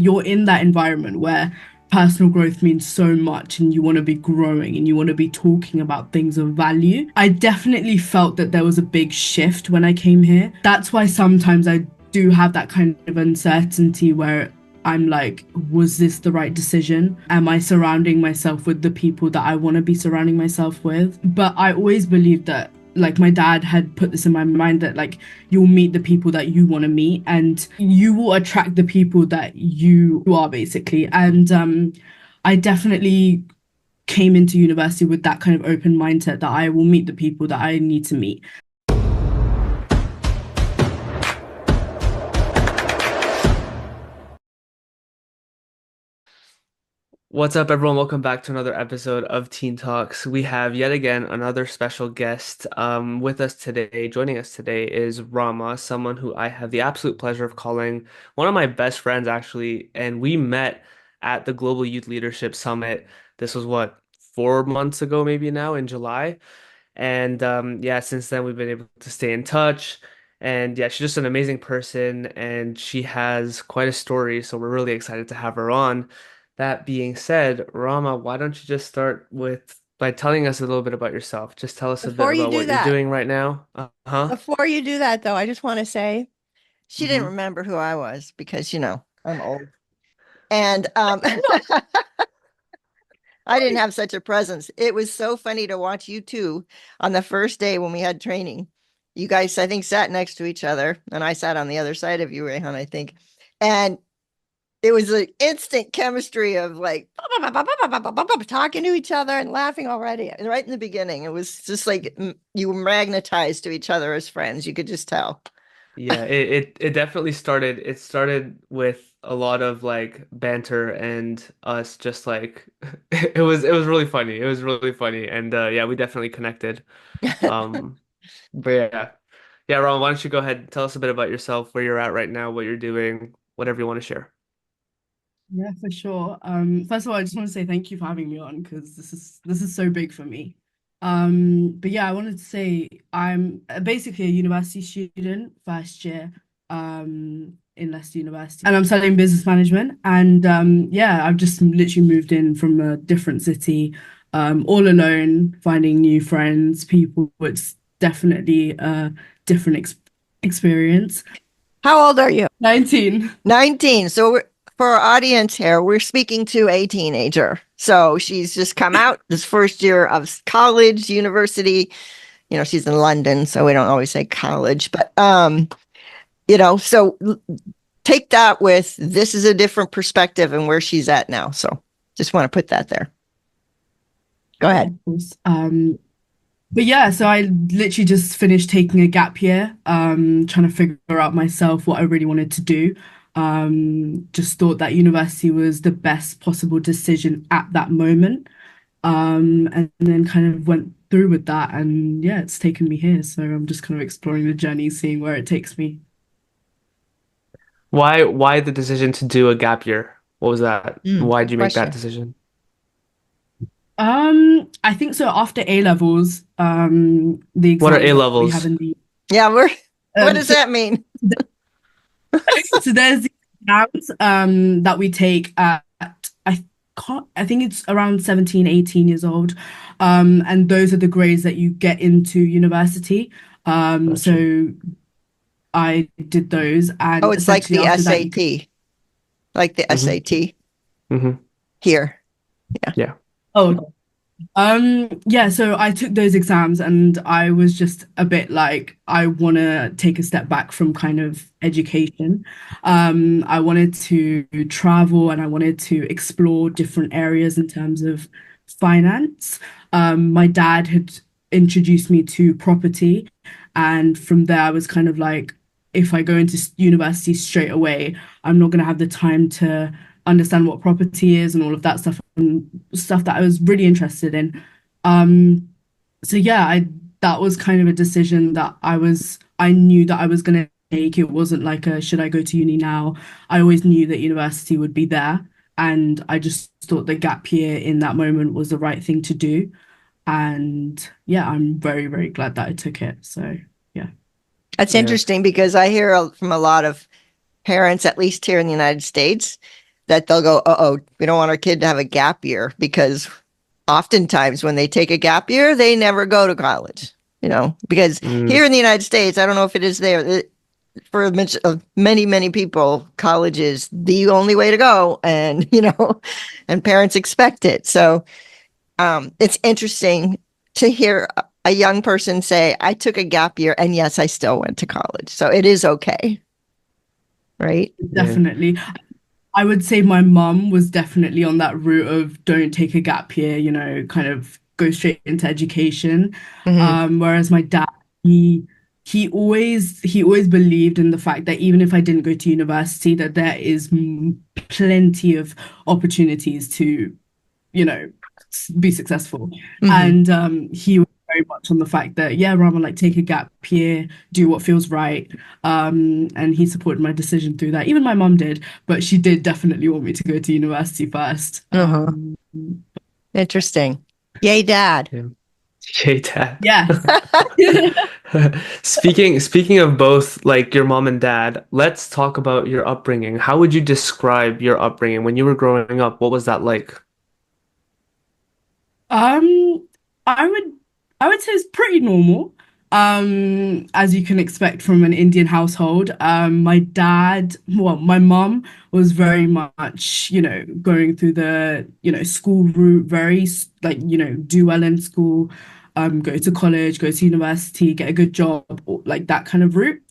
you're in that environment where personal growth means so much and you want to be growing and you want to be talking about things of value. I definitely felt that there was a big shift when I came here. That's why sometimes I do have that kind of uncertainty where I'm like, was this the right decision? Am I surrounding myself with the people that I want to be surrounding myself with? But I always believed that, like, my dad had put this in my mind that, like, you'll meet the people that you want to meet and you will attract the people that you are, basically. And I definitely came into university with that kind of open mindset that I will meet the people that I need to meet. What's up, everyone? Welcome back to another episode of Teen Talks. We have yet again another special guest with us today. Joining us today is Rama, someone who I have the absolute pleasure of calling one of my best friends, actually. And we met at the Global Youth Leadership Summit. This was what, 4 months ago, maybe now in July. And yeah, since then we've been able to stay in touch. And yeah, she's just an amazing person and she has quite a story. So we're really excited to have her on. That being said, Rama, why don't you just start with by telling us a little bit about yourself? Just tell us a bit Before you about do what you're that, doing right now. Uh-huh. before you do that though, I just want to say she didn't Hmm. remember who I was because, I'm old. And I didn't have such a presence. It was so funny to watch you two on the first day when we had training. You guys, I think, sat next to each other, and I sat on the other side of you, Rayhan, I think. And it was an instant chemistry of like talking to each other and laughing already. And right in the beginning, it was just like you were magnetized to each other as friends. You could just tell. Yeah, it definitely started. It started with a lot of like banter and us just like it was really funny. It was really funny. And yeah, we definitely connected. Um but yeah. Yeah, Ron, why don't you go ahead and tell us a bit about yourself, where you're at right now, what you're doing, whatever you want to share. Yeah, for sure. First of all, I just want to say thank you for having me on because this is so big for me. But yeah, I wanted to say I'm basically a university student, first year, in Leicester University, and I'm studying business management. And yeah, I've just literally moved in from a different city, all alone, finding new friends, people. It's definitely a different experience. How old are you? 19. 19. So for our audience here, we're speaking to a teenager. So she's just come out this first year of college, university. She's in London, so we don't always say college, but so take that with this is a different perspective and where she's at now. So just want to put that there. Go Yeah, ahead. of course. But yeah, so I literally just finished taking a gap year, trying to figure out myself what I really wanted to do. Just thought that university was the best possible decision at that moment. And then kind of went through with that, and yeah, it's taken me here. So I'm just kind of exploring the journey, seeing where it takes me. Why the decision to do a gap year? What was that? Why did Good you make that question. decision? I think so after A levels, the What are exams A that we have levels? in the Yeah, what does so that mean? So there's the exams that we take at I think it's around 17, 18 years old. And those are the grades that you get into university. Gotcha. So I did those Oh, and it's like essentially the after that you SAT, like the Hmm. SAT Hmm. here. Yeah. Yeah. oh yeah, so I took those exams and I was just a bit like, I want to take a step back from kind of education. I wanted to travel and I wanted to explore different areas in terms of finance. My dad had introduced me to property, and from there I was kind of like, if I go into university straight away, I'm not going to have the time to understand what property is and all of that stuff and stuff that I was really interested in. Um, so yeah, I that was kind of a decision that I knew that I was gonna take. It wasn't like a should I go to uni now? I always knew that university would be there, and I just thought the gap year in that moment was the right thing to do. And yeah, I'm very, very glad that I took it. So yeah. That's Yeah. interesting because I hear from a lot of parents, at least here in the United States, that they'll go, uh-oh, we don't want our kid to have a gap year, because oftentimes when they take a gap year, they never go to college, because Mm, here in the United States, I don't know if it is there, for many, many people, college is the only way to go. And, and parents expect it. So it's interesting to hear a young person say, I took a gap year and yes, I still went to college. So it is okay. Right. yeah. Definitely. I would say my mum was definitely on that route of don't take a gap year, kind of go straight into education. Hmm. Whereas my dad, he always believed in the fact that even if I didn't go to university, that there is plenty of opportunities to, be successful. Hmm. And he was very much on the fact that, yeah, Rama, like take a gap year, do what feels right. And he supported my decision through that. Even my mum did, but she did definitely want me to go to university first. Uh-huh. Interesting. Yay, dad. Yeah. Yay, dad. Yeah. Speaking of both like your mom and dad, let's talk about your upbringing. How would you describe your upbringing when you were growing up? What was that like? Um, I would I would say it's pretty normal. As you can expect from an Indian household. My mum was very much, going through the, school route, very like, do well in school, go to college, go to university, get a good job, or, like that kind of route.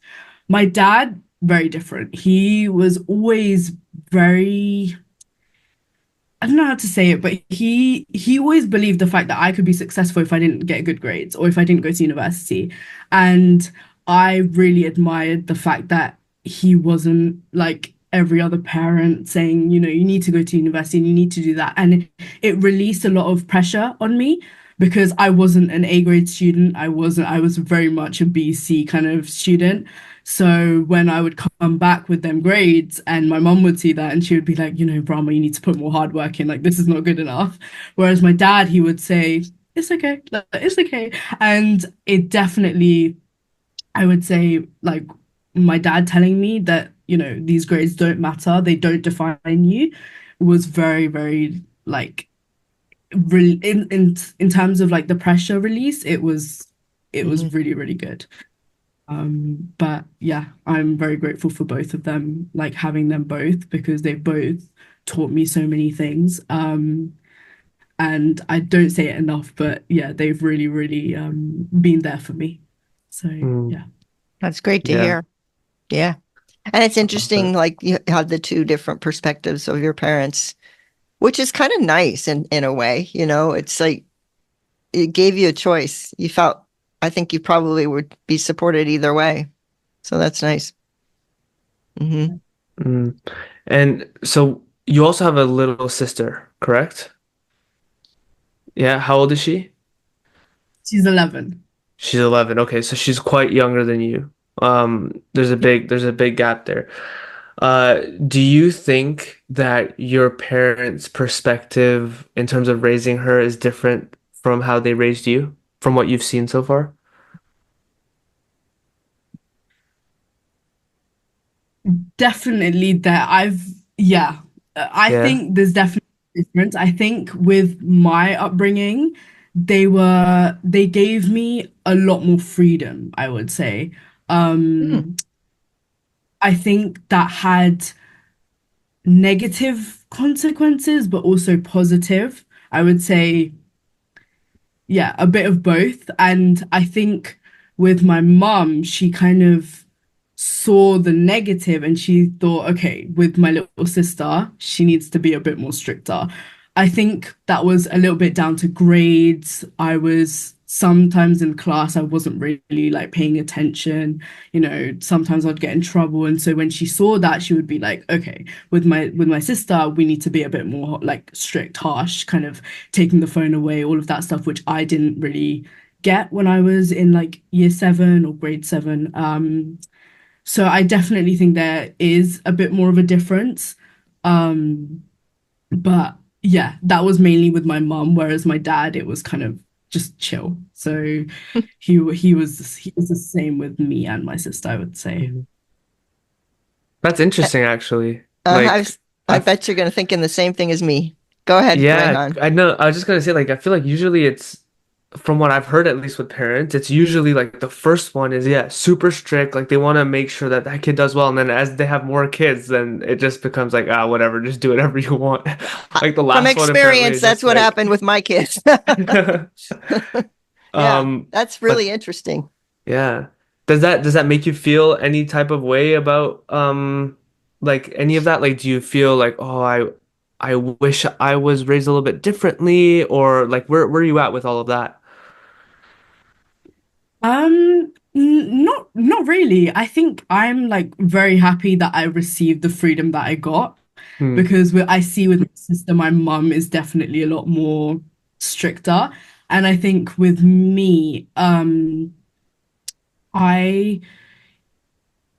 My dad, very different. He was always very I don't know how to say it, but he always believed the fact that I could be successful if I didn't get good grades or if I didn't go to university. And I really admired the fact that he wasn't like every other parent saying, you need to go to university and you need to do that. And it released a lot of pressure on me because I wasn't an A grade student. I was very much a B, C kind of student. So when I would come back with them grades and my mom would see that and she would be like, Brahma, you need to put more hard work in. Like, this is not good enough. Whereas my dad, he would say, it's okay. Like, it's okay. And it definitely, I would say, like, my dad telling me that, these grades don't matter, they don't define you, was very, very, like, re in terms of like the pressure release, it Hmm. was really, really good. But yeah, I'm very grateful for both of them, like having them both because they both taught me so many things. And I don't say it enough, but yeah, they've really, really been there for me. So Mm, yeah. That's great to yeah, hear. Yeah. And it's I love interesting, that. like you have the two different perspectives of your parents, which is kind of nice in a way, it's like it gave you a choice. You felt, I think you probably would be supported either way. So that's nice. Hmm. Mm. And so you also have a little sister, correct? Yeah, how old is she? She's 11. She's 11. Okay, so she's quite younger than you. There's a big gap there. Do you think that your parents' perspective in terms of raising her is different from how they raised you, from what you've seen so far? Definitely there. Yeah, I Yeah. think there's definitely a difference. I think with my upbringing, they gave me a lot more freedom, I would say. Hmm. Um, I think that had negative consequences, but also positive. I would say yeah, a bit of both. And I think with my mum, she kind of saw the negative and she thought, okay, with my little sister, she needs to be a bit more stricter. I think that was a little bit down to grades. I was sometimes in class, I wasn't really like paying attention. Sometimes I'd get in trouble. And so when she saw that, she would be like, okay, with my sister, we need to be a bit more like strict, harsh, kind of taking the phone away, all of that stuff, which I didn't really get when I was in like year 7 or grade 7. So I definitely think there is a bit more of a difference. Um, but yeah, that was mainly with my mum, whereas my dad, it was kind of just chill. So he was the same with me and my sister, I would say. Mhm. That's interesting, actually. Uh, I've Like, I I bet you're going to think in the same thing as me. Go ahead, Yeah, Rayhan. I know. I was just gonna say, like, I feel like usually it's, from what I've heard, at least with parents, it's usually like the first one is, yeah, super strict. Like they want to make sure that that kid does well. And then as they have more kids, then it just becomes like, ah, whatever, just do whatever you want. Like the From last one apparently experience, is that's just what like, happened with my kids. Yeah, um, that's really but interesting. yeah. Does that make you feel any type of way about like any of that? Like do you feel like, oh, I wish I was raised a little bit differently, or like where are you at with all of that? Not really. I think I'm like very happy that I received the freedom that I got Hmm. because I see with my sister, my mum is definitely a lot more stricter. And I think with me, I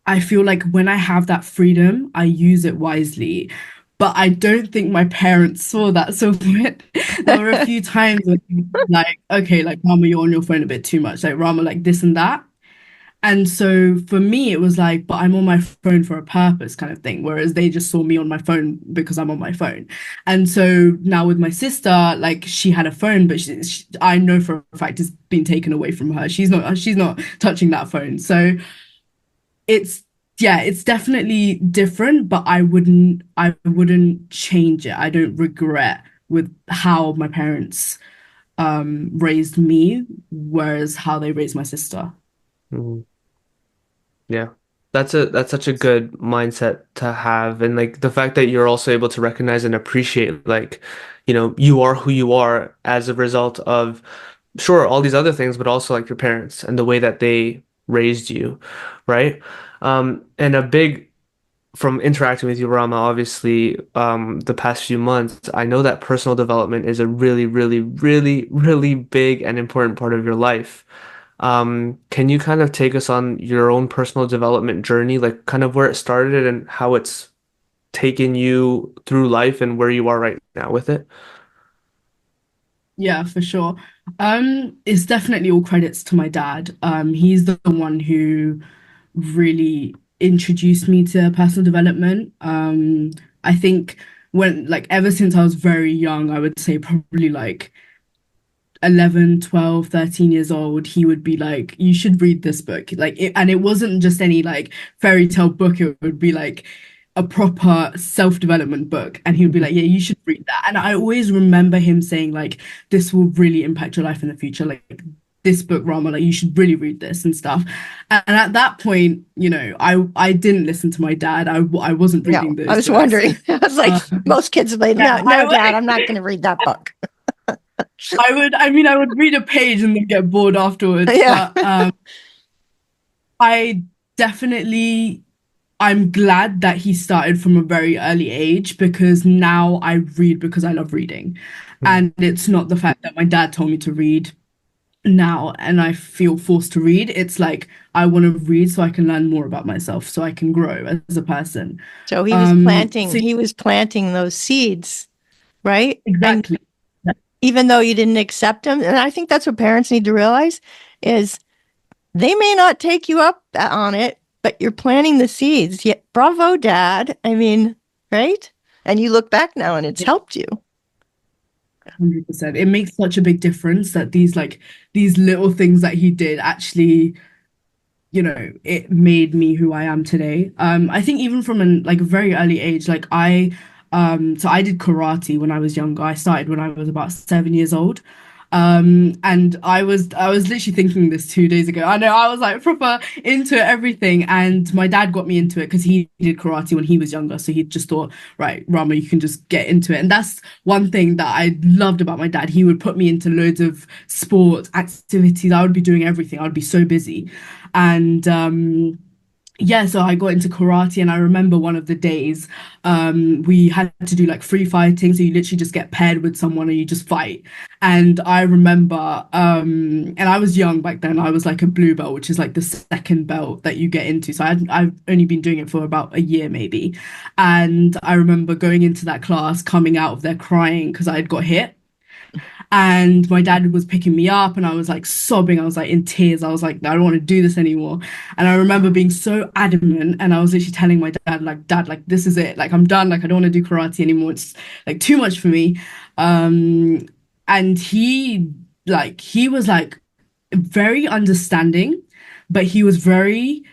I feel like when I have that freedom, I use it wisely. But I don't think my parents saw that. So there were a few times when like, okay, like Rama, you're on your phone a bit too much. Like Rama, like this and that. And so for me, it was like, but I'm on my phone for a purpose kind of thing. Whereas they just saw me on my phone because I'm on my phone. And so now with my sister, like she had a phone, but I know for a fact it's been taken away from her. She's not touching that phone. So it's, yeah, it's definitely different, but I wouldn't change it. I don't regret with how my parents raised me, whereas how they raised my sister. Hmm. Yeah. That's such a good mindset to have. And like the fact that you're also able to recognize and appreciate like, you are who you are as a result of, sure, all these other things, but also like your parents and the way that they raised you, right? And a big from interacting with you, Rama, obviously, the past few months, I know that personal development is a really, really, really, really big and important part of your life. Can you kind of take us on your own personal development journey, like kind of where it started and how it's taken you through life and where you are right now with it? Yeah, for sure. It's definitely all credits to my dad. He's the one who really introduced me to personal development. I think when like ever since I was very young, I would say probably like 11, 12, 13 years old, he would be like, you should read this book. And it wasn't just any like fairy tale book, it would be like a proper self-development book. And he would be like, yeah, you should read that. And I always remember him saying, like, this will really impact your life in the future. Like, this book, Rama, like, you should really read this and stuff. And at that point, I didn't listen to my dad. I wasn't No, reading I those was books. wondering. I was like, most kids would be, Yeah, no, no, Dad, I'm not going to read that book. I would read a page and then get bored afterwards. Yeah. But I definitely, I'm glad that he started from a very early age because now I read because I love reading. Mm, And it's not the fact that my dad told me to read now and I feel forced to read. It's like I want to read so I can learn more about myself, so I can grow as a person. So So he was planting those seeds, right? And exactly. even though you didn't accept them, and I think that's what parents need to realize is they may not take you up on it, but you're planting the seeds. Yeah, bravo, Dad. I mean, right? And you look back now and it's helped you. 100%. It makes such a big difference that these little things that he did actually, it made me who I am today. I think even from an like a very early age, like so I did karate when I was younger. I started when I was about 7 years old. And I was literally thinking this 2 days ago. I know I was like proper into everything, and my dad got me into it because he did karate when he was younger. So he just thought, right, Rama, you can just get into it. And that's one thing that I loved about my dad. He would put me into loads of sports, activities. I would be doing everything. I would be so busy. And yeah, so I got into karate, and I remember one of the days we had to do like free fighting. So you literally just get paired with someone and you just fight. And I remember, and I was young back then. I was like a blue belt, which is like the second belt that you get into. So I've only been doing it for about a year maybe. And I remember going into that class, coming out of there crying because I had got hit. And my dad was picking me up and I was like sobbing. I was like in tears. I was like, I don't want to do this anymore. And I remember being so adamant and I was literally telling my dad, like, Dad, like, this is it. Like, I'm done. Like, I don't want to do karate anymore. It's like too much for me. Um, and he was like very understanding, but he was very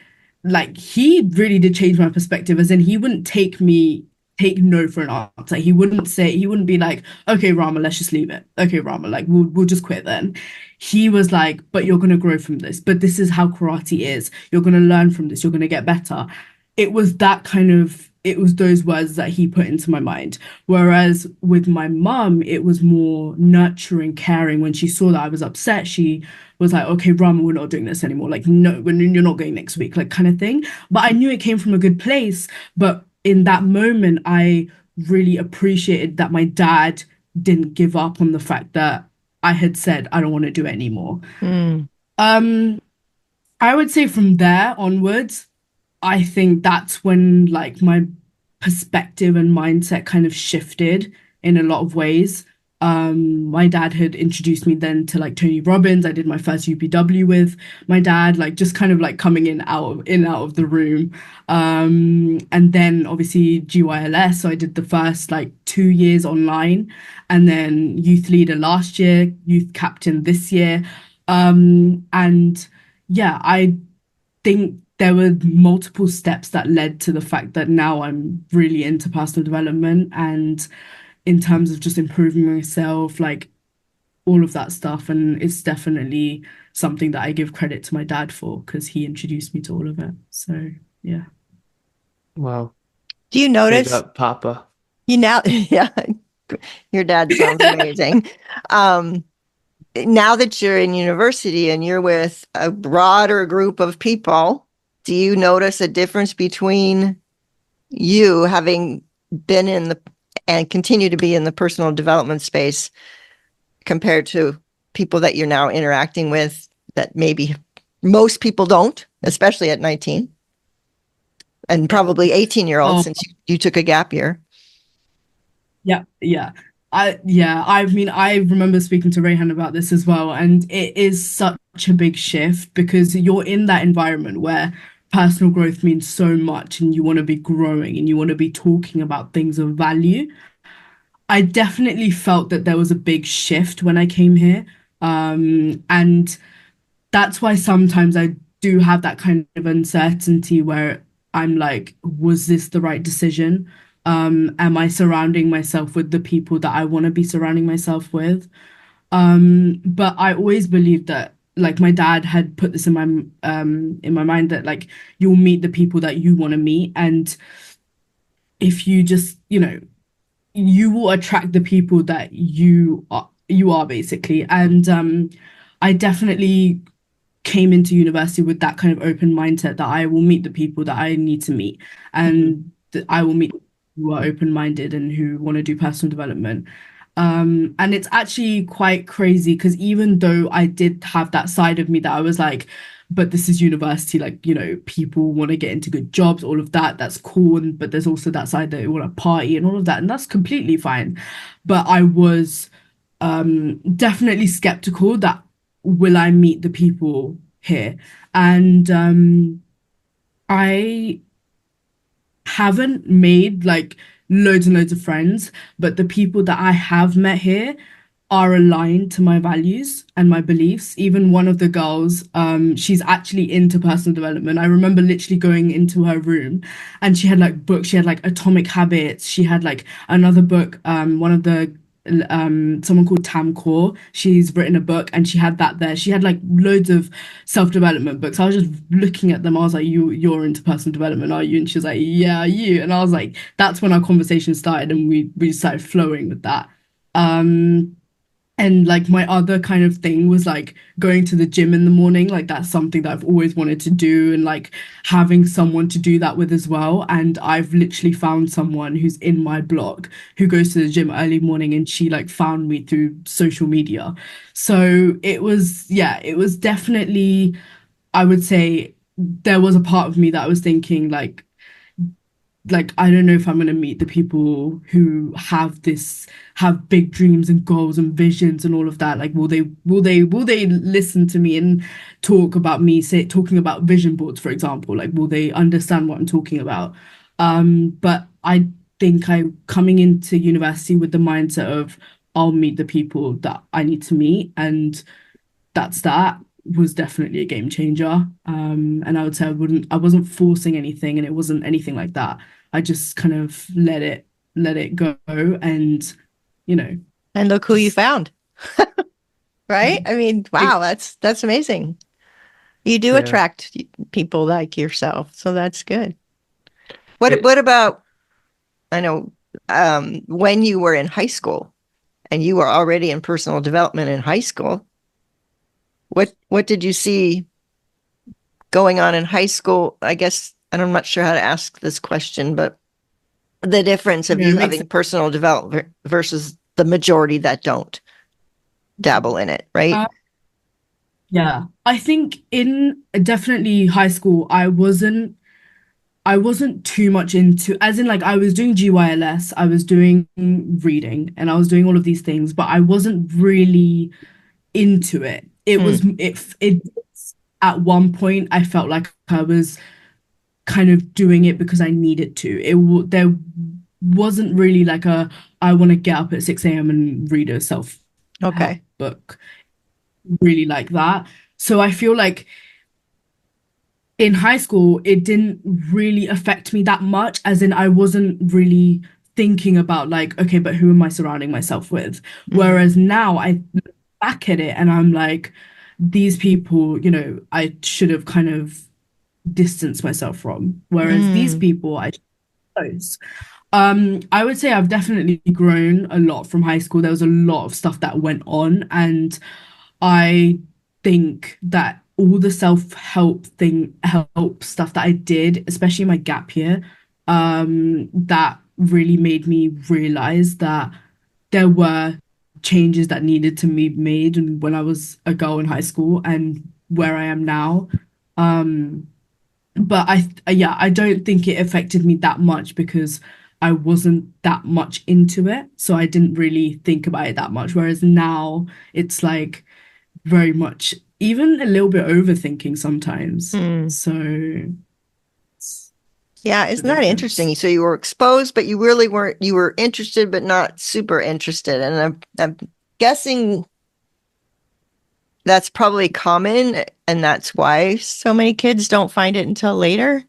like he really did change my perspective, as in he wouldn't take no for an answer. He wouldn't be like, okay, Rama, let's just leave it. Okay, Rama, like we'll just quit then. He was like, but you're gonna grow from this. But this is how karate is. You're gonna learn from this, you're gonna get better. It was those words that he put into my mind. Whereas with my mum, it was more nurturing, caring. When she saw that I was upset, she was like, okay, Rama, we're not doing this anymore. Like, no, you're not going next week, like kind of thing. But I knew it came from a good place. But in that moment, I really appreciated that my dad didn't give up on the fact that I had said I don't want to do it anymore. Mm. Um, I would say from there onwards, I think that's when like my perspective and mindset kind of shifted in a lot of ways. My dad had introduced me then to like Tony Robbins. I did my first UPW with my dad, like just kind of like coming in out of the room. And then obviously GYLS. So I did the first like 2 years online, and then youth leader last year, youth captain this year. And yeah, I think there were multiple steps that led to the fact that now I'm really into personal development and in terms of just improving myself, like all of that stuff. And it's definitely something that I give credit to my dad for because he introduced me to all of it. So, yeah. Wow. Do you Big notice up, Papa. you now? Yeah, your dad sounds amazing. Um, Now that you're in university and you're with a broader group of people, do you notice a difference between you having been in the and continue to be in the personal development space compared to people that you're now interacting with that maybe most people don't, especially at 19 and probably 18-year-olds Oh, since you took a gap year? yeah, yeah. I mean, I remember speaking to Rayhan about this as well, and it is such a big shift because you're in that environment where personal growth means so much and you want to be growing and you want to be talking about things of value. I definitely felt that there was a big shift when I came here. And that's why sometimes I do have that kind of uncertainty where I'm like, was this the right decision? Am I surrounding myself with the people that I want to be surrounding myself with? But I always believed that like my dad had put this in my mind that like you'll meet the people that you want to meet. And if you just, you will attract the people that you are basically. And I definitely came into university with that kind of open mindset that I will meet the people that I need to meet, Mhm. and that I will meet people who are open-minded and who want to do personal development. And it's actually quite crazy because even though I did have that side of me that I was like, but this is university, like, people want to get into good jobs, all of that, that's cool. But there's also that side that want to party and all of that, and that's completely fine. But I was definitely skeptical that will I meet the people here? And I haven't made like loads and loads of friends, but the people that I have met here are aligned to my values and my beliefs. Even one of the girls, she's actually into personal development. I remember literally going into her room and she had like books, she had like Atomic Habits, she had like another book, one of the someone called Tam Kaur. She's written a book and she had that there. She had like loads of self-development books. I was just looking at them. I was like, you're into personal development, are you? And she was like, yeah, you. And I was like, that's when our conversation started and we started flowing with that. Um, and like my other kind of thing was like going to the gym in the morning. Like that's something that I've always wanted to do, and like having someone to do that with as well. And I've literally found someone who's in my block who goes to the gym early morning, and she like found me through social media. So it was, yeah, it was definitely, I would say there was a part of me that I was thinking like like I don't know if I'm gonna meet the people who have big dreams and goals and visions and all of that. Like will they listen to me and talk about me, say talking about vision boards, for example? Like will they understand what I'm talking about? But I think I coming into university with the mindset of I'll meet the people that I need to meet, and that was definitely a game changer. And I would say I wasn't forcing anything, and it wasn't anything like that. I just kind of let it go, and you know, And look who you just found, right? I mean, it, wow, that's amazing. You do Yeah. attract people like yourself, so that's good. What It what about, I know, when you were in high school and you were already in personal development in high school, what did you see going on in high school? I guess, and I'm not sure how to ask this question, but the difference of it you makes having sense. personal development versus the majority that don't dabble in it, right? Yeah, I think in definitely high school, I wasn't too much into, as in like I was doing GYLS, I was doing reading, and I was doing all of these things, but I wasn't really into it. Mm, It at one point I felt like I was kind of doing it because I needed to. There wasn't really like a I want to get up at 6 a.m. and read a self-help okay. book really like that. So I feel like in high school, it didn't really affect me that much, as in I wasn't really thinking about like, okay, but who am I surrounding myself with? Mm, Whereas now I look back at it and I'm like, these people, I should have kind of distanced myself from. Whereas these mm, people I chose. I would say I've definitely grown a lot from high school. There was a lot of stuff that went on, and I think that all the help stuff that I did, especially my gap year, that really made me realize that there were changes that needed to be made and when I was a girl in high school and where I am now. Um, but yeah, I don't think it affected me that much because I wasn't that much into it. So I didn't really think about it that much. Whereas now it's like very much, even a little bit overthinking sometimes. mm. So it's Yeah, the isn't that difference. interesting? So you were exposed, but you really weren't, you were interested, but not super interested. And I'm guessing that's probably common, and that's why so many kids don't find it until later.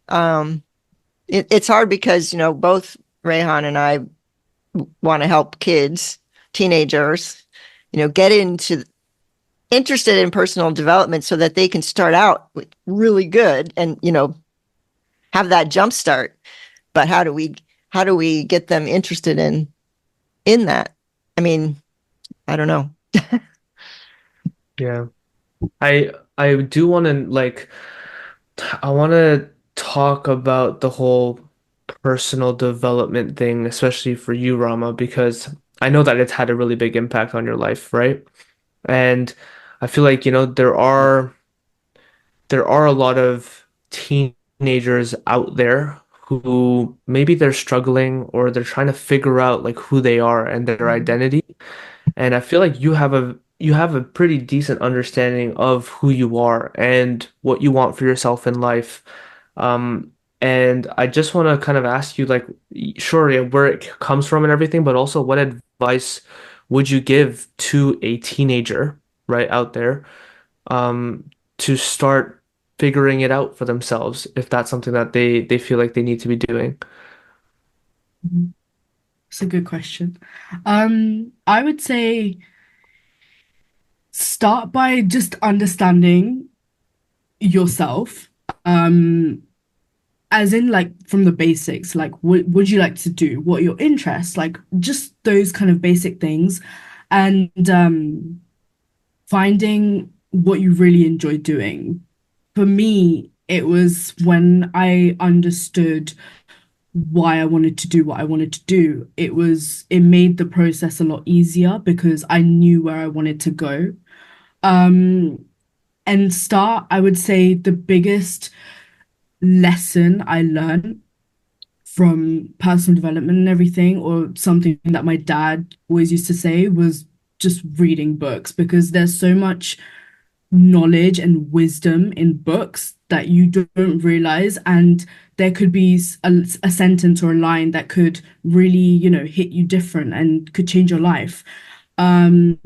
Um, it's hard because, both Rayhan and I want to help kids, teenagers, get into interested in personal development so that they can start out with really good and, have that jump start. But how do we get them interested in that? I mean, I don't know. yeah. I do want to I want to talk about the whole personal development thing, especially for you, Rama, because I know that it's had a really big impact on your life, right? And I feel like, there are a lot of teenagers out there who maybe they're struggling or they're trying to figure out like who they are and their identity. And I feel like you have a pretty decent understanding of who you are and what you want for yourself in life. Um, and I just want to kind of ask you, like, sure, yeah, where it comes from and everything, but also what advice would you give to a teenager, right, out there, to start figuring it out for themselves if that's something that they feel like they need to be doing? Mhm. It's a good question. I would say start by just understanding yourself. Um, as in like from the basics, like what would you like to do? What are your interests? Like just those kind of basic things. And finding what you really enjoy doing. For me, it was when I understood why I wanted to do what I wanted to do. It made the process a lot easier because I knew where I wanted to go. Um, and I would say the biggest lesson I learned from personal development and everything, or something that my dad always used to say was just reading books, because there's so much knowledge and wisdom in books that you don't realize. And there could be a sentence or a line that could really, hit you different and could change your life. Um,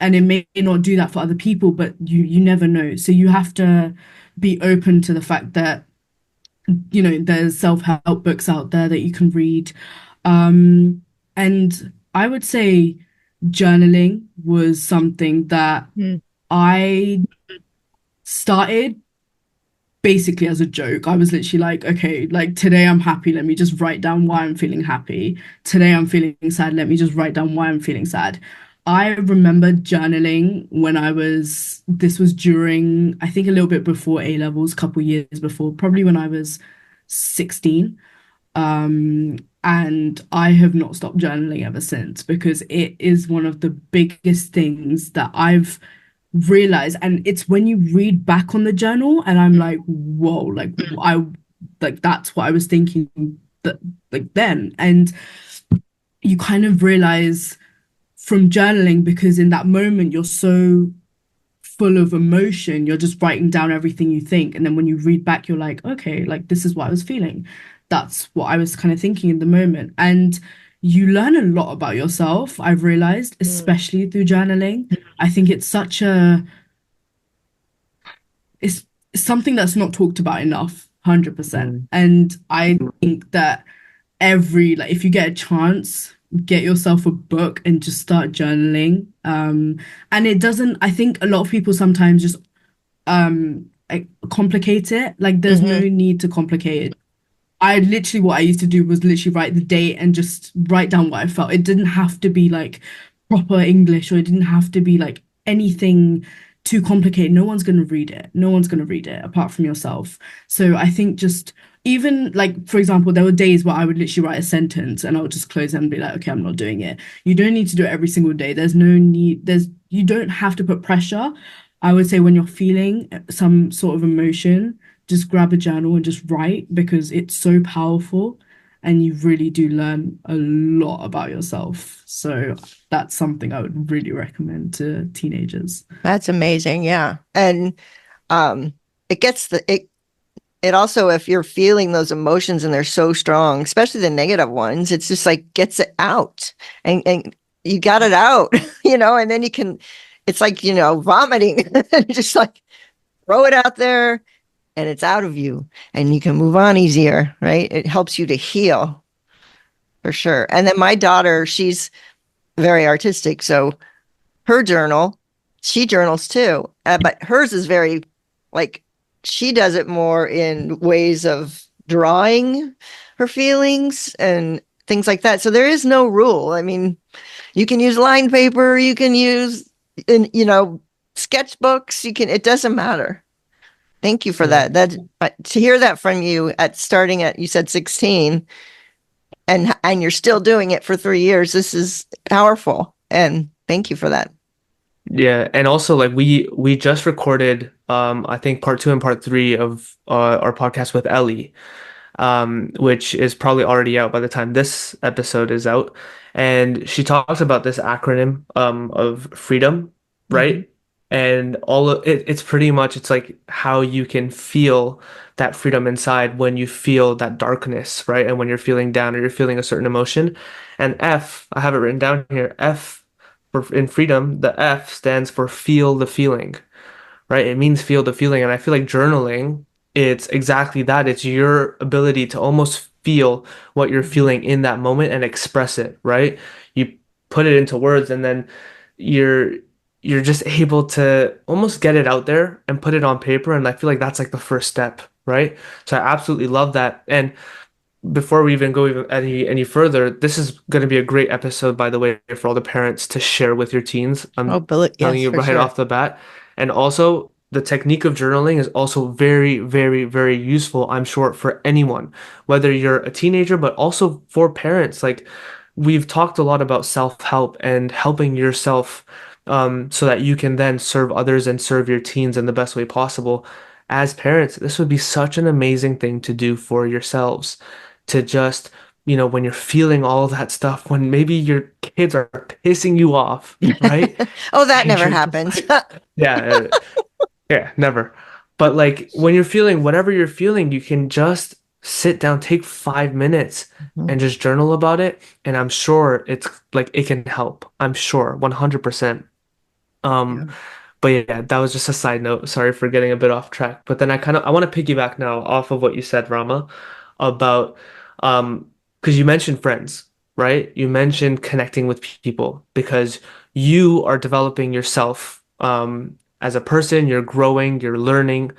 and it may not do that for other people, but you never know. So you have to be open to the fact that, there's self-help books out there that you can read. And I would say journaling was something that Mm. I started basically as a joke. I was literally like, okay, like today I'm happy, let me just write down why I'm feeling happy. Today I'm feeling sad, let me just write down why I'm feeling sad. I remember journaling when this was during, I think a little bit before A levels, couple years before, probably when I was 16. And I have not stopped journaling ever since, because it is one of the biggest things that I've realized. And it's when you read back on the journal and I'm like, whoa, like that's what I was thinking, that like then. And you kind of realize from journaling, because in that moment you're so full of emotion, you're just writing down everything you think. And then when you read back, you're like, okay, like this is what I was feeling. That's what I was kind of thinking in the moment. And you learn a lot about yourself, I've realized, Mm. especially through journaling. I think it's something that's not talked about enough, 100%. Mm. And I think that like if you get a chance, get yourself a book and just start journaling. And it doesn't, I think a lot of people sometimes just like complicate it. Like there's no Hmm. need to complicate it. I literally, what I used to do was literally write the date and just write down what I felt. It didn't have to be like proper English, or it didn't have to be like anything too complicated. No one's going to read it. No one's going to read it apart from yourself. So I think just even like, for example, there were days where I would literally write a sentence and I would just close it and be like, okay, I'm not doing it. You don't need to do it every single day. There's no need, you don't have to put pressure. I would say when you're feeling some sort of emotion, just grab a journal and just write, because it's so powerful and you really do learn a lot about yourself. So that's something I would really recommend to teenagers. That's amazing. Yeah. And um it gets it also, if you're feeling those emotions and they're so strong, especially the negative ones, it's just like gets it out, and you got it out, and then you can, it's like, vomiting, just like throw it out there and it's out of you and you can move on easier, right? It helps you to heal for sure. And then my daughter, she's very artistic. So her journal, she journals too, but hers is very like, she does it more in ways of drawing her feelings and things like that. So there is no rule. I mean, you can use lined paper, you can use, sketchbooks, it doesn't matter. Thank you for Yeah. that. To hear that from you at starting at, you said 16, and you're still doing it for 3 years. This is powerful. And thank you for that. Yeah, and also like we just recorded I think part two and part three of our podcast with Ellie, which is probably already out by the time this episode is out. And she talks about this acronym of freedom, Hmm. right? And all of it, it's pretty much it's like how you can feel that freedom inside when you feel that darkness, right? And when you're feeling down or you're feeling a certain emotion. And F, I have it written down here, F for in freedom, the F stands for feel the feeling, right? It means feel the feeling. And I feel like journaling, it's exactly that. It's your ability to almost feel what you're Hmm. feeling in that moment and express it, right? You put it into words and then you're you're just able to almost get it out there and put it on paper. And I feel like that's like the first step, right? So I absolutely love that. And before we even go even any further, this is going to be a great episode, by the way, for all the parents to share with your teens. Oh, I'm Billy, telling yes, you for right sure. off the bat. And also, the technique of journaling is also very, very, very useful, I'm sure, for anyone, whether you're a teenager, but also for parents. Like, we've talked a lot about self-help and helping yourself so that you can then serve others and serve your teens in the best way possible. As parents, this would be such an amazing thing to do for yourselves to just, when you're feeling all that stuff, when maybe your kids are pissing you off, right? Oh, that And never you're just happens. like, yeah, yeah, never. But like when you're feeling whatever you're feeling, you can just sit down, take 5 minutes Mhm. and just journal about it. And I'm sure it's like it can help. I'm sure 100%. Yeah. Um, but yeah, that was just a side note. Sorry for getting a bit off track. But then I want to piggyback now off of what you said, Rama, about because you mentioned friends, right? You mentioned connecting with people because you are developing yourself as a person, you're growing, you're learning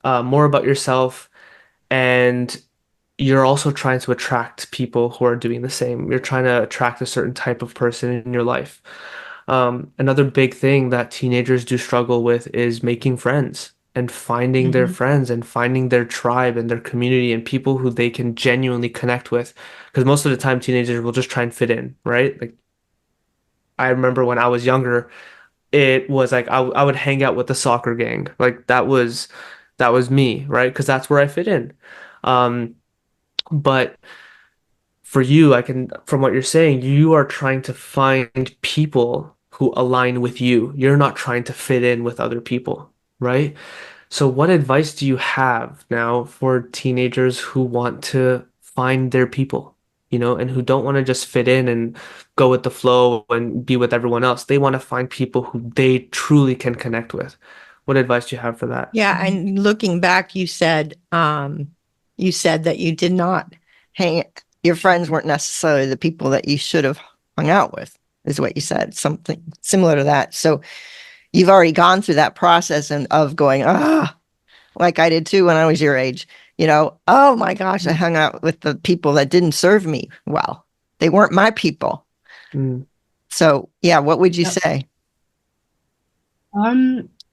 more about yourself, and you're also trying to attract people who are doing the same. You're trying to attract a certain type of person in your life. Another big thing that teenagers do struggle with is making friends and finding their Mhm. friends and finding their tribe and their community and people who they can genuinely connect with. Because most of the time, teenagers will just try and fit in, right? Like, I remember when I was younger, it was like I would hang out with the soccer gang. Like, that was me, right? Because that's where I fit in. Um, but for you, from what you're saying, you are trying to find people who align with you. You're not trying to fit in with other people, right? So what advice do you have now for teenagers who want to find their people, and who don't want to just fit in and go with the flow and be with everyone else? They want to find people who they truly can connect with. What advice do you have for that? Yeah, and looking back, you said that you did not hang, your friends weren't necessarily the people that you should have hung out with, is what you said, something similar to that. So you've already gone through that process and of going, like I did too when I was your age, oh my gosh, I hung out with the people that didn't serve me well. They weren't my people. Mm, So yeah, what would you Yep. say?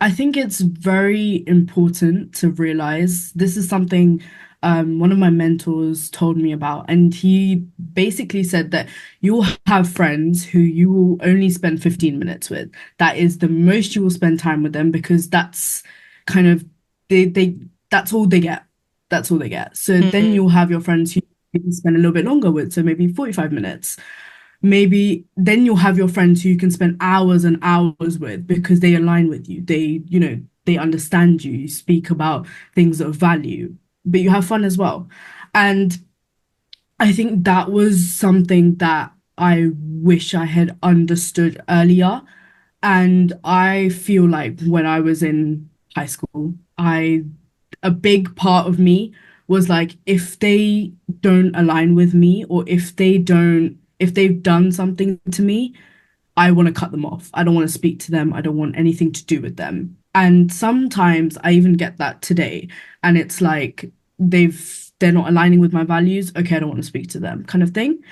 I think it's very important to realize this is something one of my mentors told me about, and he basically said that you'll have friends who you will only spend 15 minutes with. That is the most you will spend time with them because that's kind of they that's all they get. That's all they get. So then Mm, you'll have your friends who you can spend a little bit longer with, so maybe 45 minutes. Maybe then you'll have your friends who you can spend hours and hours with because they align with you. They understand you. You speak about things of value, but you have fun as well. And I think that was something that I wish I had understood earlier. And I feel like when I was in high school, a big part of me was like, if they don't align with me or if they've done something to me, I want to cut them off. I don't want to speak to them. I don't want anything to do with them. And sometimes I even get that today. And it's like they're not aligning with my values. Okay, I don't want to speak to them, kind of thing.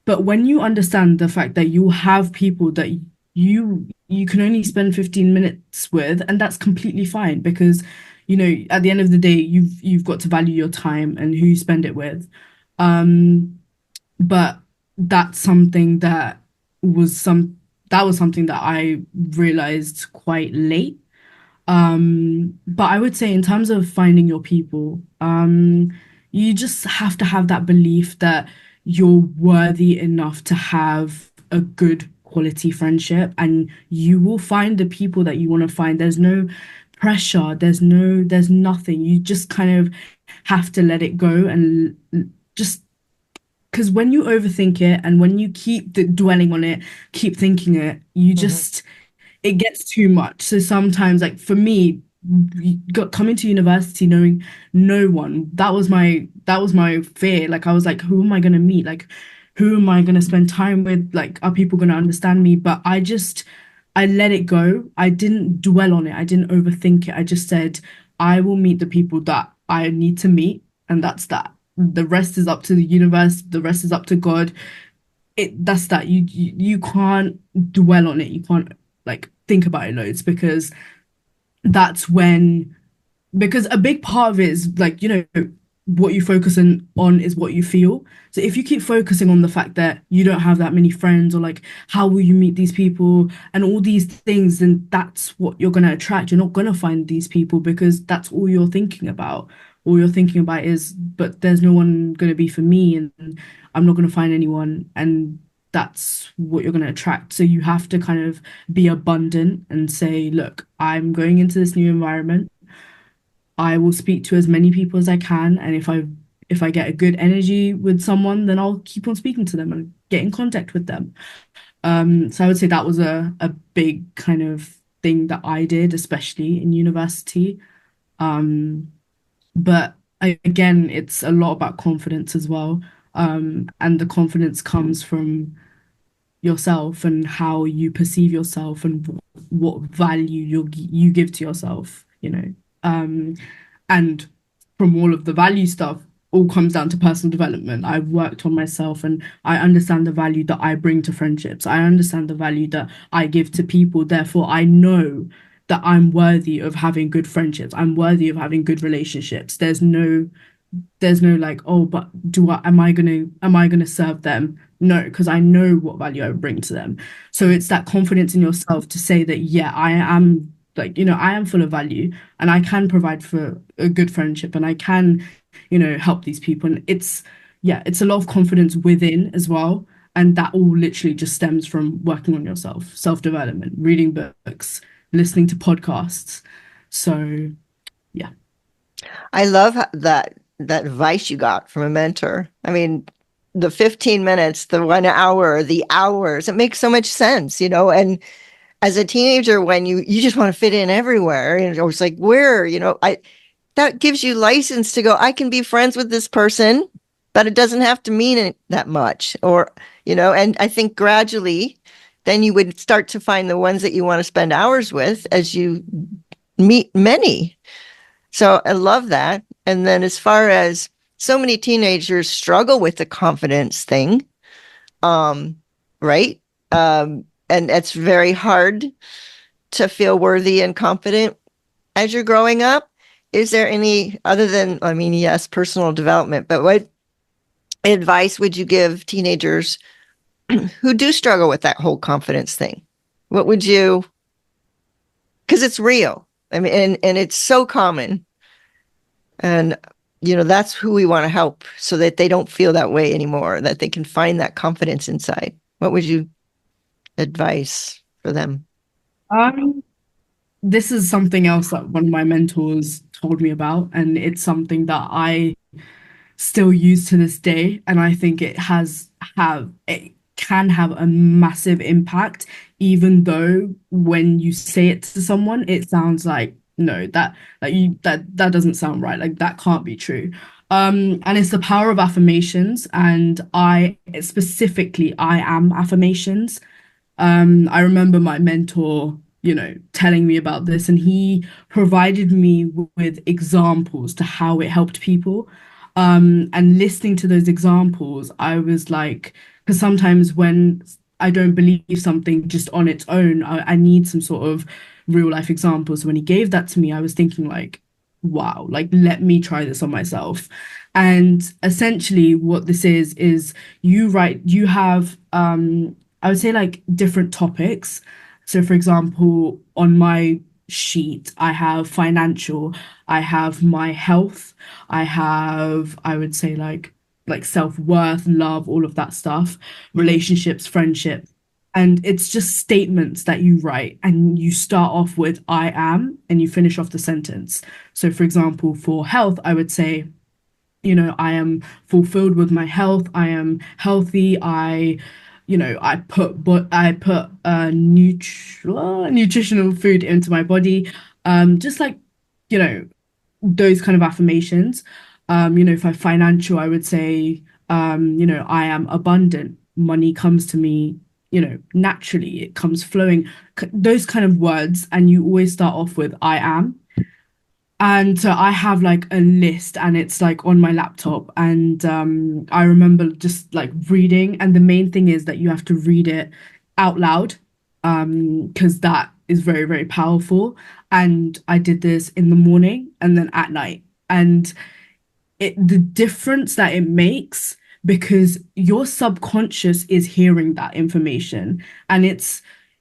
But when you understand the fact that you have people that you can only spend 15 minutes with, and that's completely fine because, at the end of the day, you've got to value your time and who you spend it with. Um, but that's something was some that was something that I realized quite late. But I would say in terms of finding your people, you just have to have that belief that you're worthy enough to have a good quality friendship and you will find the people that you want to find. There's no pressure, there's nothing. You just kind of have to let it go and just because when you overthink it and when you keep dwelling on it, keep thinking it, mhm, it gets too much. So sometimes, like for me, coming to university knowing no one, that was my fear. Like I was like, who am I gonna meet? Like, who am I gonna spend time with? Like, are people gonna understand me? But I let it go. I didn't dwell on it. I didn't overthink it. I just said, I will meet the people that I need to meet, and that's that. The rest is up to the universe. The rest is up to God. That's that. You can't dwell on it. You can't like think about it loads that's when because a big part of it is like what you focus on is what you feel. So if you keep focusing on the fact that you don't have that many friends or like how will you meet these people and all these things, then that's what you're going to attract. You're not going to find these people because that's all you're thinking about. all you're thinking about is, but there's no one going to be for me, and I'm not going to find anyone. And that's what you're going to attract. So you have to kind of be abundant and say, look, I'm going into this new environment. I will speak to as many people as I can, and if I get a good energy with someone, then I'll keep on speaking to them and get in contact with them. So I would say that was a big kind of thing that I did, especially in university. Um, but again, it's a lot about confidence as well. And the confidence comes from yourself and how you perceive yourself and what value you give to yourself, you know. And from all of the value stuff, all comes down to personal development. I've worked on myself and I understand the value that I bring to friendships. I understand the value that I give to people. Therefore, I know that I'm worthy of having good friendships. I'm worthy of having good relationships. There's no like, oh, but am I gonna serve them? No, because I know what value I bring to them. So it's that confidence in yourself to say that, yeah, I am, like, I am full of value and I can provide for a good friendship and I can, help these people. And it's a lot of confidence within as well. And that all literally just stems from working on yourself, self-development, reading books, listening to podcasts. So yeah. I love that advice you got from a mentor. I mean, the 15 minutes, the 1 hour, the hours, it makes so much sense, and as a teenager, when you just want to fit in everywhere, and it's like, where, I that gives you license to go, I can be friends with this person, but it doesn't have to mean that much. Or, and I think gradually then you would start to find the ones that you want to spend hours with as you meet many. So I love that. And then as far as so many teenagers struggle with the confidence thing, um, right? And it's very hard to feel worthy and confident as you're growing up. Is there any other than, I mean, yes, personal development, but what advice would you give teenagers who do struggle with that whole confidence thing? What would you, because it's real. I mean, and it's so common. And, that's who we want to help so that they don't feel that way anymore, that they can find that confidence inside. What would you advise for them? Um, this is something else that one of my mentors told me about, and it's something that I still use to this day. And I think it can have a massive impact, even though when you say it to someone, it sounds like, no, that doesn't sound right. Like that can't be true. And it's the power of affirmations. And I am affirmations. I remember my mentor, telling me about this, and he provided me with examples to how it helped people. And listening to those examples, I was like, because sometimes when I don't believe something just on its own, I need some sort of real life examples. So when he gave that to me, I was thinking like, wow, like let me try this on myself. And essentially what this is you have I would say like different topics. So for example, on my sheet, I have financial, I have my health, I would say like self-worth, love, all of that stuff, relationships, friendship. And it's just statements that you write and you start off with I am and you finish off the sentence. So for example, for health, I would say, I am fulfilled with my health. I am healthy. I put nutritional food into my body. Just like, you know, those kind of affirmations. For financial, I would say, I am abundant. Money comes to me, naturally. It comes flowing. Those kind of words, and you always start off with I am. And so I have like a list and it's like on my laptop. And I remember just like reading. And the main thing is that you have to read it out loud because that is very, very powerful. And I did this in the morning and then at night. And the difference that it makes because your subconscious is hearing that information and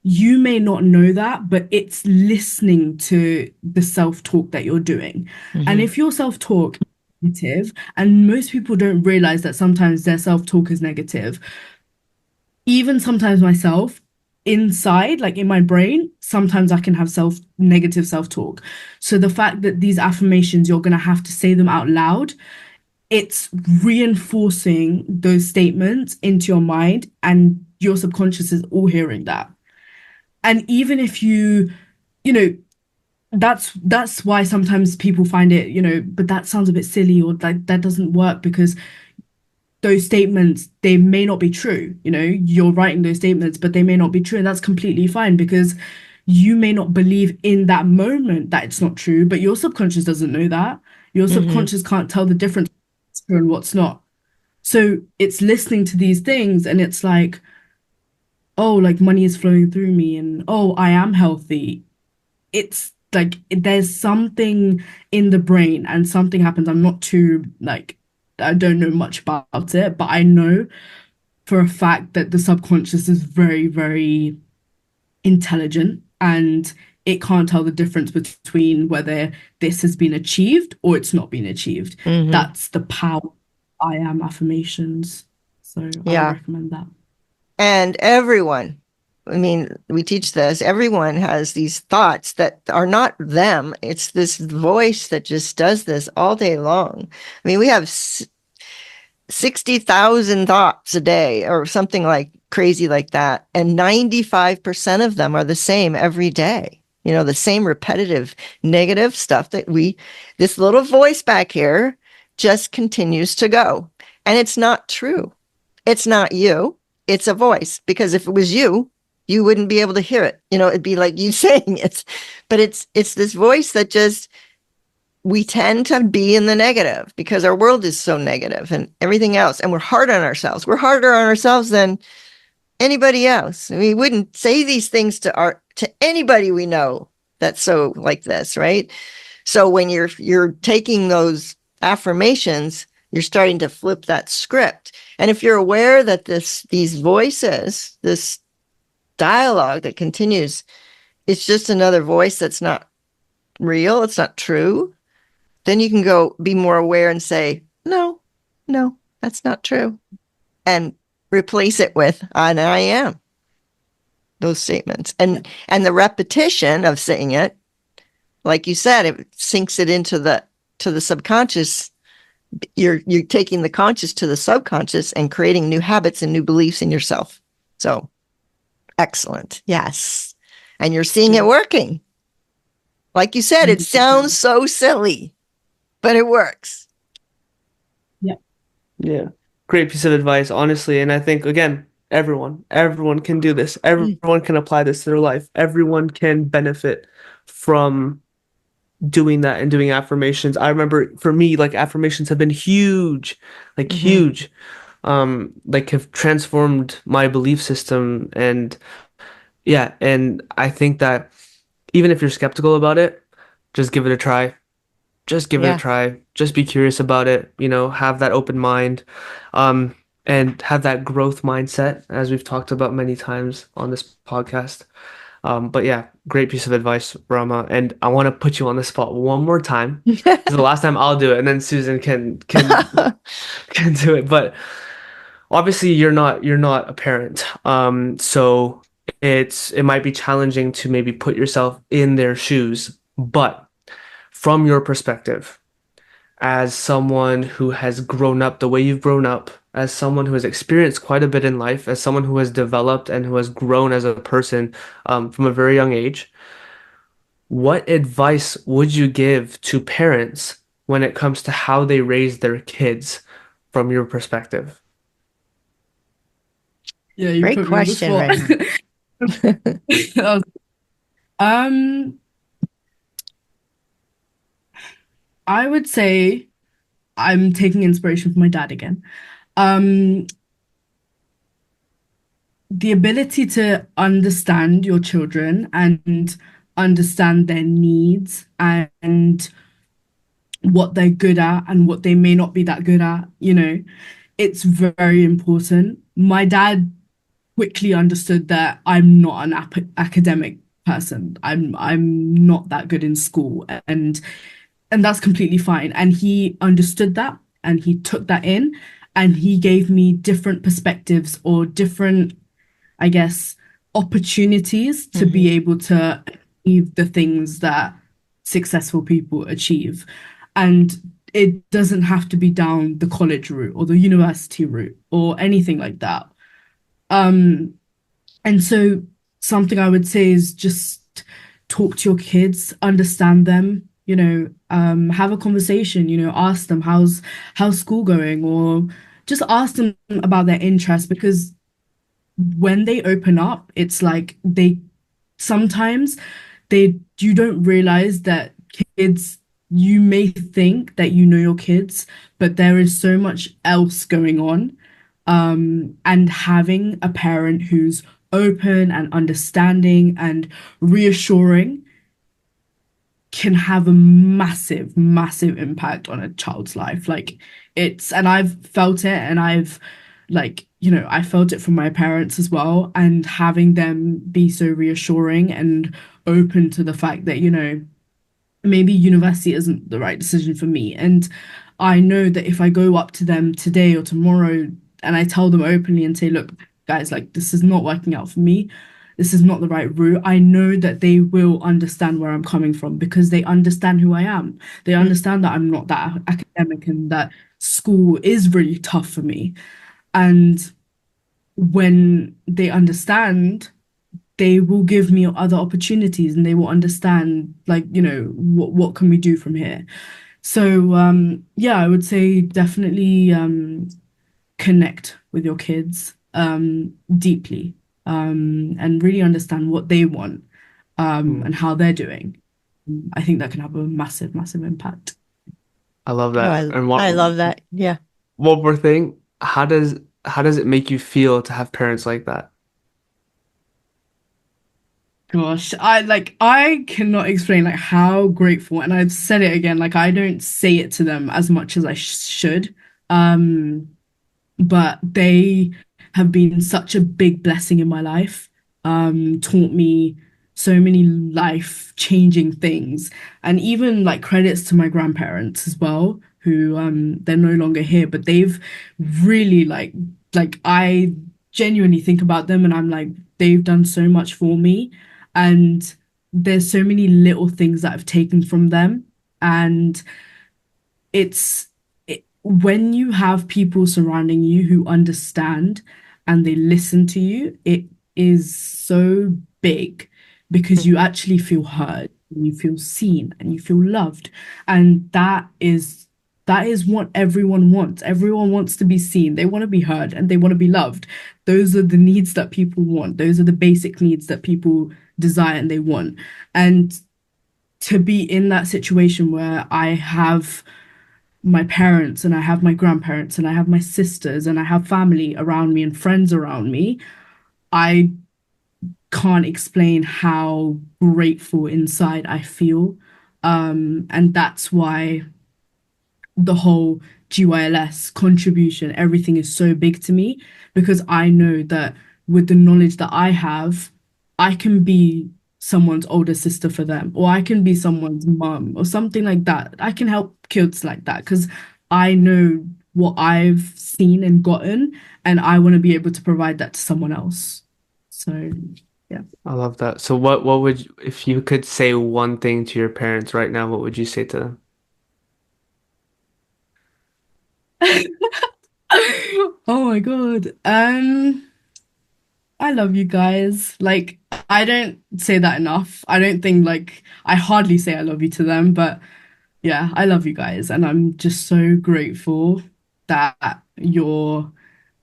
you may not know that, but it's listening to the self-talk that you're doing. And Mhm. if your self-talk negative, and most people don't realize that sometimes their self-talk is negative. Even sometimes myself, inside, like in my brain, sometimes I can have negative self-talk. So the fact that these affirmations, you're gonna have to say them out loud, it's reinforcing those statements into your mind, and your subconscious is all hearing that. And even if you know, that's why sometimes people find it, but that sounds a bit silly, or like that doesn't work, because those statements, they may not be true. You're writing those statements, but they may not be true, and that's completely fine, because you may not believe in that moment that it's not true, but your subconscious doesn't know that. Your Hmm. subconscious can't tell the difference between what's true and what's not. So it's listening to these things, and it's like, oh, like money is flowing through me, and oh, I am healthy. It's like there's something in the brain, and something happens. I'm not too like, I don't know much about it, but I know for a fact that the subconscious is very, very intelligent, and it can't tell the difference between whether this has been achieved or it's not been achieved. Hmm. That's the power of I am affirmations. So I would Yeah. recommend that. And everyone, I mean, we teach this, everyone has these thoughts that are not them. It's this voice that just does this all day long. I mean, we have 60,000 thoughts a day or something like crazy like that. And 95% of them are the same every day. The same repetitive negative stuff this little voice back here just continues to go. And it's not true. It's not you. It's a voice, because if it was you, you wouldn't be able to hear it. It'd be like you saying it. But it's this voice that just, we tend to be in the negative because our world is so negative and everything else. And we're hard on ourselves. We're harder on ourselves than anybody else. We wouldn't say these things to anybody we know that's so like this, right? So when you're taking those affirmations, you're starting to flip that script. And if you're aware that these voices, this dialogue that continues, it's just another voice that's not real, it's not true, then you can go be more aware and say, no, no, that's not true. And replace it with, and I am, those statements. Yeah. And the repetition of saying it, like you said, it sinks it into the subconscious. You're taking the conscious to the subconscious and creating new habits and new beliefs in yourself. So excellent. Yes. And you're seeing it Yeah. working. Like you said, it sounds 100%. so silly, but it works. Yeah. Yeah. Great piece of advice, honestly. And I think, again, everyone can do this. Everyone can apply this to their life. Everyone can benefit from doing that and doing affirmations. I remember for me, like affirmations have been huge, like Mm-hmm. huge, like have transformed my belief system. And yeah, and I think that even if you're skeptical about it, just give it a try. Just give it a Yeah. try. Just be curious about it, have that open mind, um, and have that growth mindset, as we've talked about many times on this podcast. But yeah, great piece of advice, Rama. And I want to put you on the spot one more time. This is the last time I'll do it, and then Susan can can do it. But obviously, you're not a parent. So it might be challenging to maybe put yourself in their shoes. But from your perspective, as someone who has grown up the way you've grown up, as someone who has experienced quite a bit in life, as someone who has developed and who has grown as a person from a very young age, what advice would you give to parents when it comes to how they raise their kids from your perspective? Yeah, you Great put me on the question, spot. Rayhan. Um, I would say I'm taking inspiration from my dad again. Um, the ability to understand your children and understand their needs and what they're good at and what they may not be that good at, it's very important. My dad quickly understood that I'm not an academic person. I'm not that good in school, and and that's completely fine. And he understood that and he took that in and he gave me different perspectives or different, I guess, opportunities to be Hmm. able to achieve the things that successful people achieve. And it doesn't have to be down the college route or the university route or anything like that. Um, and so something I would say is just talk to your kids, understand them, have a conversation, ask them how's school going, or just ask them about their interests because when they open up, it's like they sometimes they you don't realize that kids you may think that you know your kids, but there is so much else going on. And having a parent who's open and understanding and reassuring can have a massive, massive impact on a child's life. Like and I've felt it and I felt it from my parents as well. And having them be so reassuring and open to the fact that, maybe university isn't the right decision for me. And I know that if I go up to them today or tomorrow and I tell them openly and say, look, guys, like this is not working out for me. This is not the right route. I know that they will understand where I'm coming from because they understand who I am. They understand that I'm not that academic and that school is really tough for me. And when they understand, they will give me other opportunities and they will understand like what can we do from here. So yeah, I would say definitely connect with your kids deeply, and really understand what they want, Mm, and how they're doing. I think that can have a massive, massive impact. I love Oh, that. And I love that. Yeah. one more thing, how does it make you feel to have parents like that? Gosh, I cannot explain like how grateful, and I've said it again, like I don't say it to them as much as I should. Um, but they have been such a big blessing in my life, taught me so many life changing things, and even like credits to my grandparents as well, who they're no longer here, but they've really like I genuinely think about them and I'm like they've done so much for me, and there's so many little things that I've taken from them, and it's when you have people surrounding you who understand and they listen to you, it is so big because you actually feel heard and you feel seen and you feel loved. And that is what everyone wants. Everyone wants to be seen. They want to be heard and they want to be loved. Those are the needs that people want. Those are the basic needs that people desire and they want. And to be in that situation where I have my parents and I have my grandparents and I have my sisters and I have family around me and friends around me, I can't explain how grateful inside I feel. And that's why the whole GYLS contribution, everything is so big to me because I know that with the knowledge that I have, I can be someone's older sister for them, or I can be someone's mum, or something like that. I can help kids like that because I know what I've seen and gotten, and I want to be able to provide that to someone else. So, yeah. I love that. So what would if you could say one thing to your parents right now, what would you say to them? Oh my God. I love you guys. Like, I don't say that enough. I don't think like I hardly say I love you to them, but yeah, I love you guys. And I'm just so grateful that you're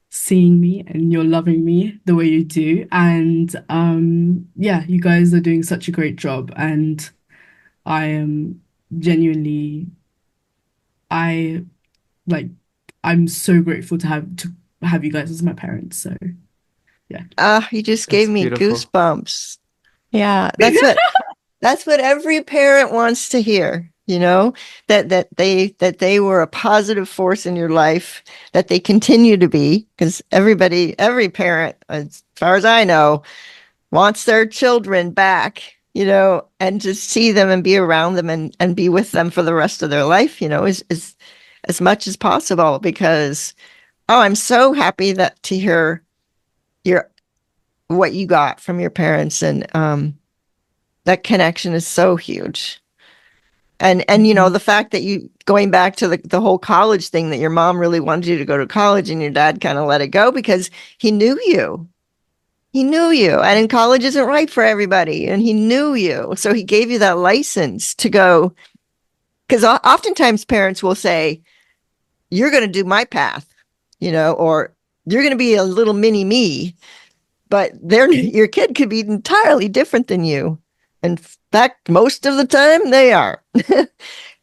seeing me and you're loving me the way you do. And yeah, you guys are doing such a great job. And I am genuinely I like I'm so grateful to have you guys as my parents. So yeah. Ah, you just gave That's me beautiful. goosebumps. Yeah, that's what every parent wants to hear, that they were a positive force in your life, that they continue to be, because every parent, as far as I know, wants their children back, and to see them and be around them and be with them for the rest of their life, is as much as possible because, oh, I'm so happy that to hear your what you got from your parents and that connection is so huge. And the fact that you going back to the whole college thing that your mom really wanted you to go to college and your dad kind of let it go because he knew you. He knew you. And in college isn't right for everybody. And he knew you. So he gave you that license to go. Because oftentimes parents will say, you're going to do my path, or you're going to be a little mini me, but your kid could be entirely different than you. In fact, most of the time they are.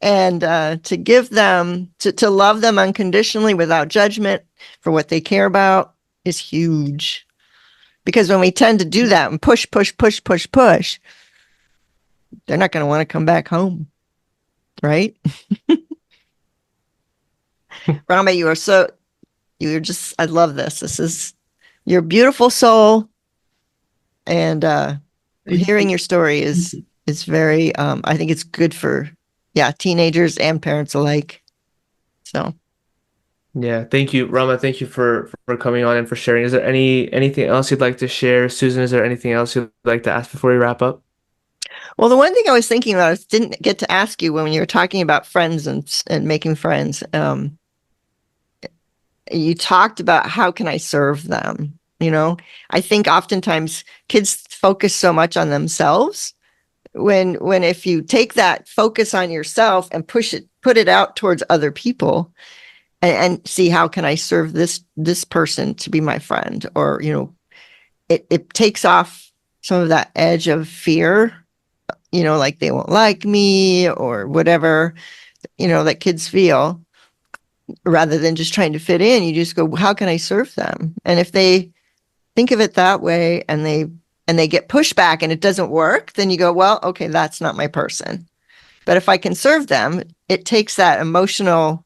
And to give them, to love them unconditionally without judgment for what they care about is huge. Because when we tend to do that and push, push, push, push, push, they're not going to want to come back home. Right? Rama, I love this. You're a beautiful soul. And hearing your story is very, I think it's good for, teenagers and parents alike. So. Yeah, thank you, Rama. Thank you for coming on and for sharing. Is there anything else you'd like to share? Susan, is there anything else you'd like to ask before we wrap up? Well, the one thing I was thinking about, I didn't get to ask you when you were talking about friends and making friends. You talked about how can I serve them? I think oftentimes kids focus so much on themselves when if you take that focus on yourself and put it out towards other people and see how can I serve this person to be my friend, or it takes off some of that edge of fear, like they won't like me or whatever, that kids feel, rather than just trying to fit in. You just go, how can I serve them? And if they think of it that way and they get pushback and it doesn't work, then you go, well, okay, that's not my person. But if I can serve them, it takes that emotional,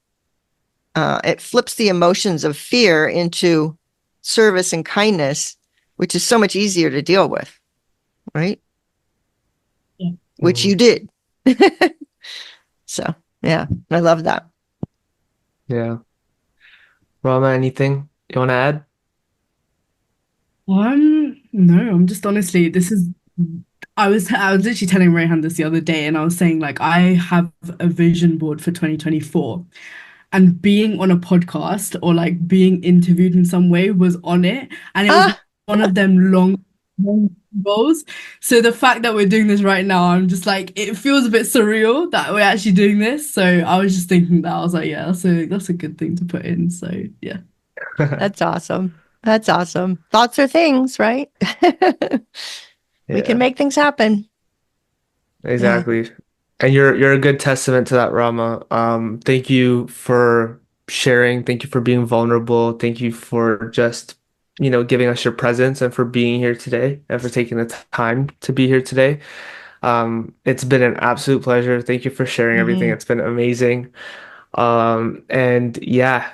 it flips the emotions of fear into service and kindness, which is so much easier to deal with, right? Yeah. Which you did. So, yeah, I love that. Yeah. Rama, anything you want to add? No, I'm just honestly, I was literally telling Rayhan this the other day, and I was saying like I have a vision board for 2024, and being on a podcast or like being interviewed in some way was on it, and it was Ah, one of them long goals. So the fact that we're doing this right now, I'm just like it feels a bit surreal that we're actually doing this. So I was just thinking that I was like, yeah, that's a good thing to put in. So yeah. that's awesome. That's awesome. Thoughts are things, right? We can Yeah, make things happen. Yeah. exactly. And you're a good testament to that, Rama. Thank you for sharing. Thank you for being vulnerable. Thank you for just, giving us your presence and for being here today and for taking the time to be here today. It's been an absolute pleasure. Thank you for sharing everything. Mhm. It's been amazing. And yeah, I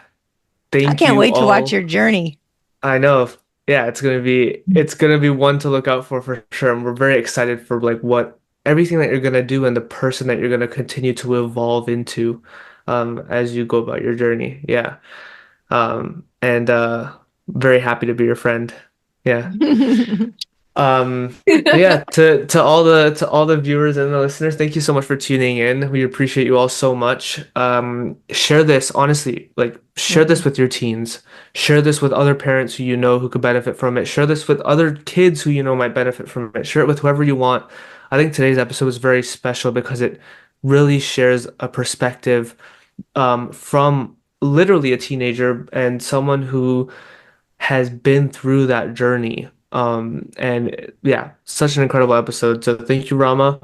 thank can't you wait to watch all. your journey. I know. Yeah, it's gonna be one to look out for sure. And we're very excited for like what everything that you're gonna do and the person that you're gonna continue to evolve into as you go about your journey. Yeah. And very happy to be your friend. Yeah. Um, but yeah, to all the viewers and the listeners, thank you so much for tuning in. We appreciate you all so much. Share this, honestly, like share this Mhm. with your teens. Share this with other parents who you know who could benefit from it. Share this with other kids who you know might benefit from it. Share it with whoever you want. I think today's episode was very special because it really shares a perspective from literally a teenager and someone who has been through that journey. And yeah, such an incredible episode. So thank you, Rama.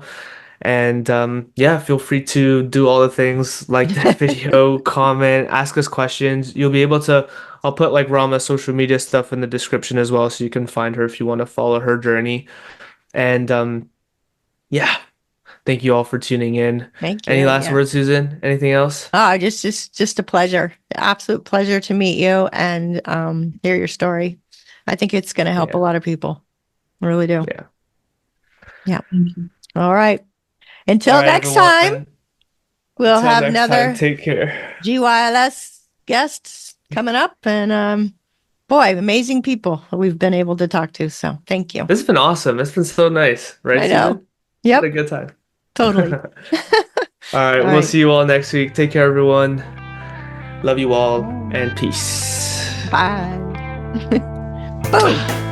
And yeah, feel free to do all the things like the video, comment, ask us questions. You'll be able to, I'll put like Rama's social media stuff in the description as well, so you can find her if you want to follow her journey. And yeah, thank you all for tuning in. Thank Any you. last Yeah. words, Susan? Anything else? Oh, just a pleasure. Absolute pleasure to meet you and hear your story. I think it's going to help a Yeah, lot of people. I really do. yeah. Yeah. Thank you. All right. All Until right, next time, everyone. we'll Until have next time, another take care. GYLS guests coming up. And boy, amazing people we've been able to talk to. So thank you. This has been awesome. It's been so nice, right, I know. Susan? Had a Yep, good time. totally. All right, All we'll right. see you all next week. Take care, everyone. Love you all, and peace. Bye. Boom.